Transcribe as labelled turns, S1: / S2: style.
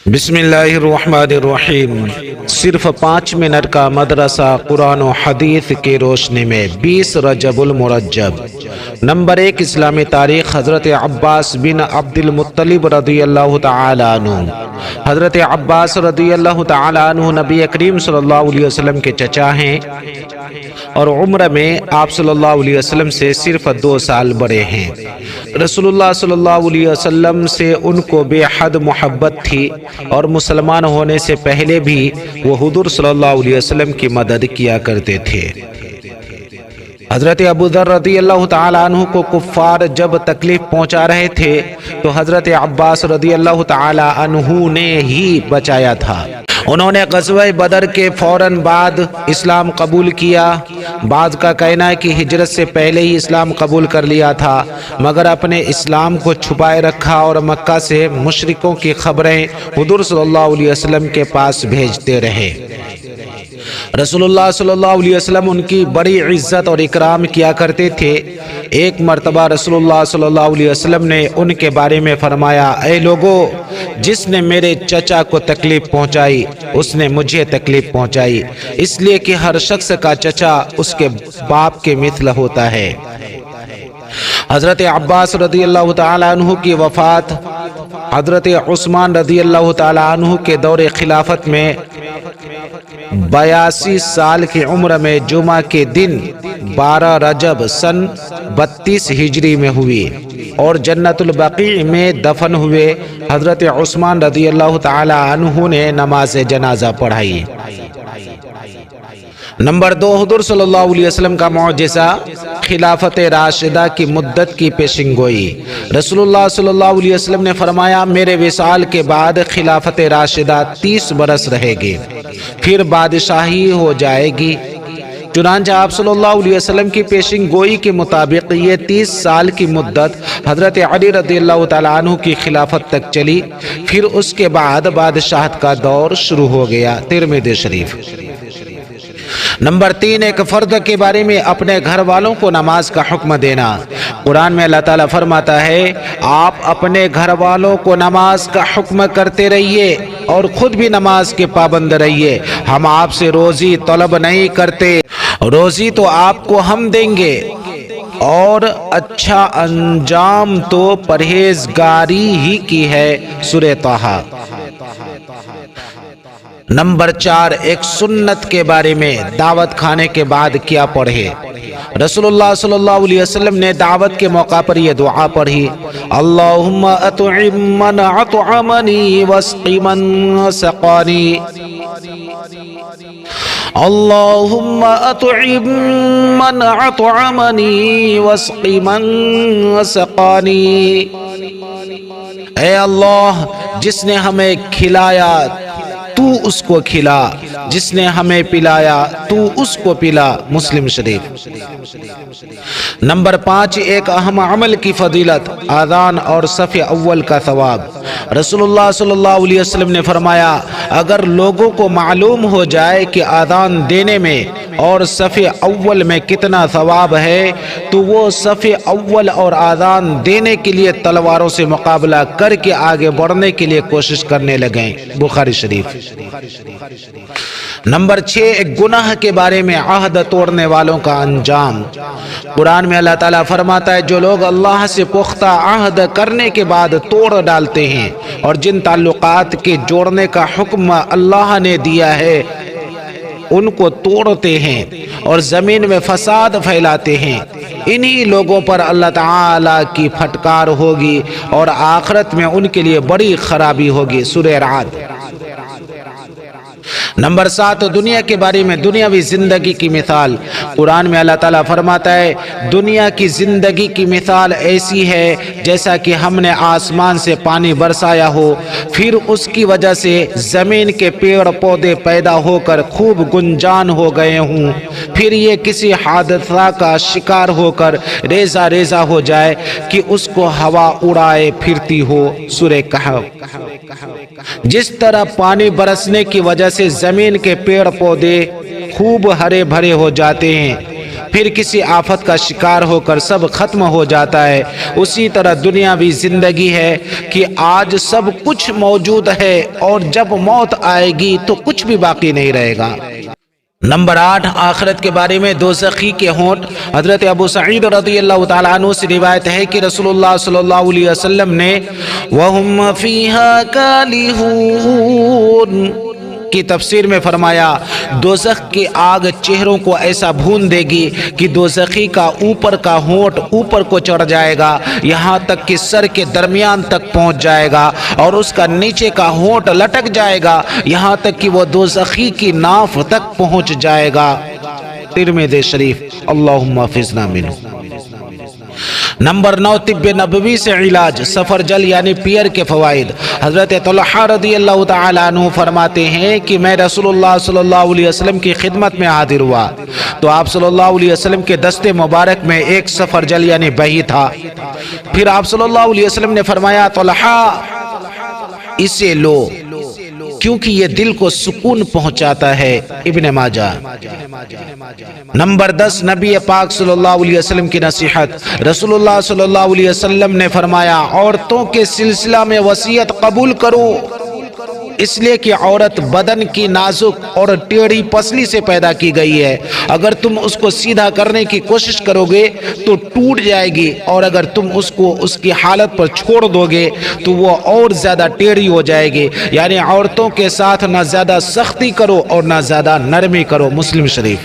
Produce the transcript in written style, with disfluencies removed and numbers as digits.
S1: بسم اللہ الرحمن الرحیم۔ صرف 5 منٹ کا مدرسہ قرآن و حدیث کی روشنی میں 20 رجب المرجب۔ نمبر 1، اسلامی تاریخ۔ حضرت عباس بن عبد المطلب رضی اللہ تعالی عنہ۔ حضرت عباس رضی اللہ تعالی عنہ نبی کریم صلی اللہ علیہ وسلم کے چچا ہیں اور عمر میں آپ صلی اللہ علیہ وسلم سے صرف 2 سال بڑے ہیں۔ رسول اللہ صلی اللہ علیہ وسلم سے ان کو بے حد محبت تھی اور مسلمان ہونے سے پہلے بھی وہ حضور صلی اللہ علیہ وسلم کی مدد کیا کرتے تھے۔ حضرت ابو ذر رضی اللہ تعالی عنہ کو کفار جب تکلیف پہنچا رہے تھے تو حضرت عباس رضی اللہ تعالی عنہ نے ہی بچایا تھا۔ انہوں نے غزوہ بدر کے فوراً بعد اسلام قبول کیا۔ بعض کا کہنا ہے کہ ہجرت سے پہلے ہی اسلام قبول کر لیا تھا، مگر اپنے اسلام کو چھپائے رکھا اور مکہ سے مشرکوں کی خبریں حضور صلی اللہ علیہ وسلم کے پاس بھیجتے رہے۔ رسول اللہ صلی اللہ علیہ وسلم ان کی بڑی عزت اور اکرام کیا کرتے تھے۔ ایک مرتبہ رسول اللہ صلی اللہ علیہ وسلم نے ان کے بارے میں فرمایا، اے لوگو، جس نے میرے چچا کو تکلیف پہنچائی اس نے مجھے تکلیف پہنچائی، اس لیے کہ ہر شخص کا چچا اس کے باپ کے مثل ہوتا ہے۔ حضرت عباس رضی اللہ تعالی عنہ کی وفات حضرت عثمان رضی اللہ تعالی عنہ کے دور خلافت میں 82 سال کی عمر میں جمعہ کے دن 12 رجب سن 32 ہجری میں ہوئی اور جنت البقیع میں دفن ہوئے۔ حضرت عثمان رضی اللہ تعالی عنہ نے نماز جنازہ پڑھائی۔ نمبر 2، حضور صلی اللہ علیہ وسلم کا معجزہ، خلافت راشدہ کی مدت کی پیشن گوئی۔ رسول اللہ صلی اللہ علیہ وسلم نے فرمایا، میرے وصال کے بعد خلافت راشدہ 30 برس رہے گی، پھر بادشاہی ہو جائے گی۔ چنانچہ آپ صلی اللہ علیہ وسلم کی پیشن گوئی کے مطابق یہ 30 سال کی مدت حضرت علی رضی اللہ تعالیٰ عنہ کی خلافت تک چلی، پھر اس کے بعد بادشاہت کا دور شروع ہو گیا۔ ترمذی شریف۔ نمبر 3، ایک فرد کے بارے میں اپنے گھر والوں کو نماز کا حکم دینا۔ قرآن میں اللہ تعالیٰ فرماتا ہے، آپ اپنے گھر والوں کو نماز کا حکم کرتے رہیے اور خود بھی نماز کے پابند رہیے۔ ہم آپ سے روزی طلب نہیں کرتے، روزی تو آپ کو ہم دیں گے اور اچھا انجام تو پرہیزگاری ہی کی ہے۔ سورہ طٰہٰ۔ نمبر 4، ایک سنت کے بارے میں دعوت کھانے کے بعد کیا پڑھے۔ رسول اللہ صلی اللہ علیہ وسلم نے دعوت کے موقع پر یہ دعا پڑھی، اللہم اطعم من اطعمنی واسق من سقانی، اللہم اطعم من اطعمنی واسق من سقانی۔ اے اللہ، جس نے ہمیں کھلایا تو اس کو کھلا، جس نے ہمیں پلایا تو اس کو پلا۔ مسلم شریف۔ نمبر 5، ایک اہم عمل کی فضیلت، آذان اور صف اول کا ثواب۔ رسول اللہ صلی اللہ علیہ وسلم نے فرمایا، اگر لوگوں کو معلوم ہو جائے کہ آذان دینے میں اور صف اول میں کتنا ثواب ہے تو وہ صف اول اور آذان دینے کے لیے تلواروں سے مقابلہ کر کے آگے بڑھنے کے لیے کوشش کرنے لگیں۔ بخاری شریف۔ نمبر 6، ایک گناہ کے بارے میں عہد توڑنے والوں کا انجام۔ قرآن میں اللہ تعالیٰ فرماتا ہے، جو لوگ اللہ سے پختہ عہد کرنے کے بعد توڑ ڈالتے ہیں اور جن تعلقات کے جوڑنے کا حکم اللہ نے دیا ہے ان کو توڑتے ہیں اور زمین میں فساد پھیلاتے ہیں، انہی لوگوں پر اللہ تعالیٰ کی پھٹکار ہوگی اور آخرت میں ان کے لیے بڑی خرابی ہوگی۔ سورہ رعد۔ نمبر 7، دنیا کے بارے میں دنیاوی زندگی کی مثال۔ قرآن میں اللہ تعالیٰ فرماتا ہے، دنیا کی زندگی کی مثال ایسی ہے جیسا کہ ہم نے آسمان سے پانی برسایا ہو، پھر اس کی وجہ سے زمین کے پیڑ پودے پیدا ہو کر خوب گنجان ہو گئے ہوں، پھر یہ کسی حادثہ کا شکار ہو کر ریزہ ریزہ ہو جائے کہ اس کو ہوا اڑائے پھرتی ہو۔ سورہ کہف۔ جس طرح پانی برسنے کی وجہ سے زمین کے پیڑ پودے خوب ہرے بھرے ہو جاتے ہیں، پھر کسی آفت کا شکار ہو کر سب ختم ہو جاتا ہے، اسی طرح دنیاوی زندگی ہے کہ آج سب کچھ موجود ہے اور جب موت آئے گی تو کچھ بھی باقی نہیں رہے گا۔ نمبر 8، آخرت کے بارے میں دوزخی کے ہونٹ۔ حضرت ابو سعید رضی اللہ تعالیٰ عنہ سے روایت ہے کہ رسول اللہ صلی اللہ علیہ وسلم نے وَهُمْ فِيهَا كَالِحُونَ کی تفسیر میں فرمایا، دوزخ کی آگ چہروں کو ایسا بھون دے گی کہ دوزخی کا اوپر کا ہونٹ اوپر کو چڑھ جائے گا، یہاں تک کہ سر کے درمیان تک پہنچ جائے گا، اور اس کا نیچے کا ہونٹ لٹک جائے گا یہاں تک کہ وہ دوزخی کی ناف تک پہنچ جائے گا۔ ترمذی شریف۔ اللہم حفظنا منہ۔ نمبر 9، طب نبوی سے علاج، سفرجل یعنی پیئر کے فوائد۔ حضرت طلحہ رضی اللہ تعالیٰ عنہ فرماتے ہیں کہ میں رسول اللہ صلی اللہ علیہ وسلم کی خدمت میں حاضر ہوا تو آپ صلی اللہ علیہ وسلم کے دست مبارک میں ایک سفرجل یعنی بہی تھا۔ پھر آپ صلی اللہ علیہ وسلم نے فرمایا، طلحہ اسے لو کیونکہ یہ دل کو سکون پہنچاتا ہے۔ ابن ماجہ۔ نمبر 10، نبی پاک صلی اللہ علیہ وسلم کی نصیحت۔ رسول اللہ صلی اللہ علیہ وسلم نے فرمایا، عورتوں کے سلسلہ میں وصیت قبول کرو، اس لیے کہ عورت بدن کی نازک اور ٹیڑھی پسلی سے پیدا کی گئی ہے، اگر تم اس کو سیدھا کرنے کی کوشش کرو گے تو ٹوٹ جائے گی، اور اگر تم اس کو اس کی حالت پر چھوڑ دو گے تو وہ اور زیادہ ٹیڑھی ہو جائے گی۔ یعنی عورتوں کے ساتھ نہ زیادہ سختی کرو اور نہ زیادہ نرمی کرو۔ مسلم شریف۔